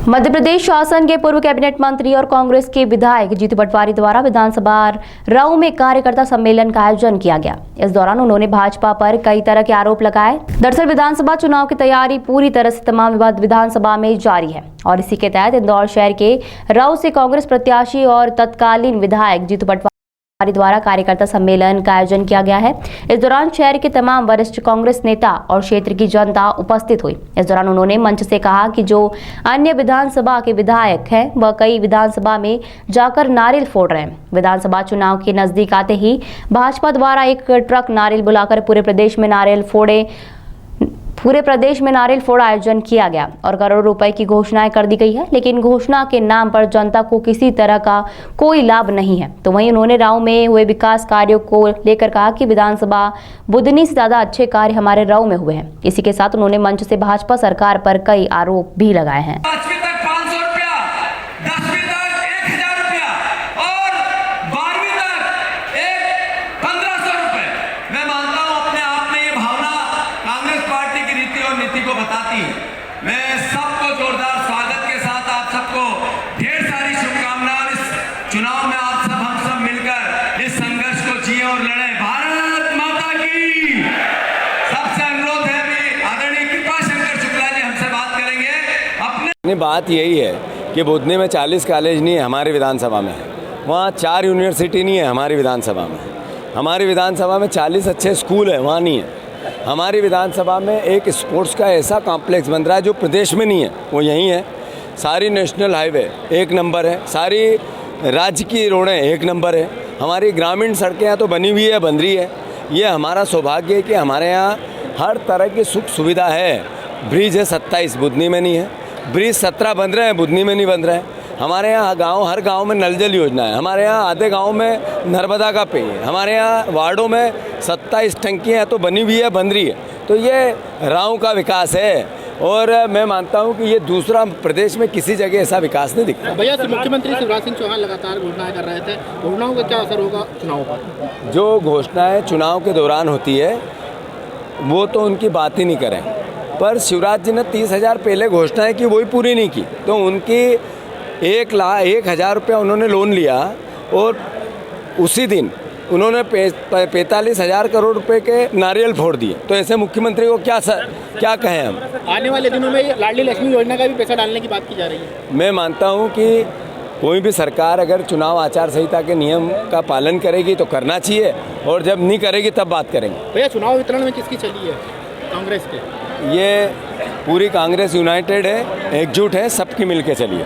मध्य प्रदेश शासन के पूर्व कैबिनेट मंत्री और कांग्रेस के विधायक जीतू पटवारी द्वारा विधानसभा राऊ में कार्यकर्ता सम्मेलन का आयोजन किया गया। इस दौरान उन्होंने भाजपा पर कई तरह के आरोप लगाए। दरअसल विधानसभा चुनाव की तैयारी पूरी तरह से तमाम विधानसभा में जारी है और इसी के तहत इंदौर शहर के राऊ से कांग्रेस प्रत्याशी और तत्कालीन विधायक जीतू पटवारी द्वारा कार्यकर्ता सम्मेलन का आयोजन किया गया है। इस दौरान शहर के तमाम वरिष्ठ कांग्रेस नेता और क्षेत्र की जनता उपस्थित हुई। इस दौरान उन्होंने मंच से कहा कि जो अन्य विधानसभा के विधायक हैं वह कई विधानसभा में जाकर नारियल फोड़ रहे हैं। विधानसभा चुनाव के नजदीक आते ही भाजपा द्वारा एक ट्रक नारियल बुलाकर पूरे प्रदेश में नारियल फोड़ आयोजन किया गया और करोड़ों रुपए की घोषणाएं कर दी गई है, लेकिन घोषणा के नाम पर जनता को किसी तरह का कोई लाभ नहीं है। तो वहीं उन्होंने राऊ में हुए विकास कार्यों को लेकर कहा कि विधानसभा बुधनी से ज्यादा अच्छे कार्य हमारे राऊ में हुए हैं। इसी के साथ उन्होंने मंच से भाजपा सरकार पर कई आरोप भी लगाए हैं। को बताती है। मैं सबको जोरदार स्वागत के साथ आप सबको ढेर सारी शुभकामनाएं। इस चुनाव में आप सब हम सब मिलकर इस संघर्ष को जिए और लड़े। भारत माता की। सबसे अनुरोध है भी आदरणीय कृपा शंकर शुक्ला जी हमसे बात करेंगे। अपने बात यही है कि बुधनी में 40 कॉलेज नहीं है, हमारी विधानसभा में है। वहाँ 4 यूनिवर्सिटी नहीं है, हमारी विधानसभा में। हमारी विधानसभा में 40 अच्छे स्कूल है, वहाँ नहीं है। हमारी विधानसभा में एक स्पोर्ट्स का ऐसा कॉम्प्लेक्स बन रहा है जो प्रदेश में नहीं है, वो यहीं है। सारी नेशनल हाईवे 1 नंबर है, सारी राज्य की रोडें 1 नंबर है। हमारी ग्रामीण सड़कें यहाँ तो बनी हुई है, बन रही है। ये हमारा सौभाग्य है कि हमारे यहाँ हर तरह की सुख सुविधा है। ब्रिज है 27, बुधनी में नहीं है। ब्रिज 17 बन रहे हैं, बुधनी में नहीं बन रहे हैं। हमारे यहाँ हर गांव में नल जल योजना है। हमारे यहाँ आधे गांव में नर्मदा का पेय है। हमारे यहाँ वार्डों में 27 टंकियाँ तो बनी हुई है, बन रही है। तो ये राऊ का विकास है और मैं मानता हूँ कि ये दूसरा प्रदेश में किसी जगह ऐसा विकास नहीं दिखता। भैया, मुख्यमंत्री शिवराज सिंह चौहान लगातार घोषणाएं कर रहे थे, घोषणाओं का क्या असर होगा चुनाव पर? जो घोषणाएँ चुनाव के दौरान होती है वो तो उनकी बात ही नहीं करें, पर शिवराज जी ने 30,000 पहले घोषणाएँ की, वही पूरी नहीं की। तो उनकी 1,01,000 रुपया उन्होंने लोन लिया और उसी दिन उन्होंने 45,000 करोड़ रुपए के नारियल फोड़ दिए। तो ऐसे मुख्यमंत्री को क्या कहें हम? आने वाले दिनों में लाडली लक्ष्मी योजना का भी पैसा डालने की बात की जा रही है। मैं मानता हूं कि कोई भी सरकार अगर चुनाव आचार संहिता के नियम का पालन करेगी तो करना चाहिए, और जब नहीं करेगी तब बात करेंगे। भैया, चुनाव वितरण में किसकी चली है? कांग्रेस के। ये पूरी कांग्रेस यूनाइटेड है, एकजुट है, सबकी मिल के चलिए।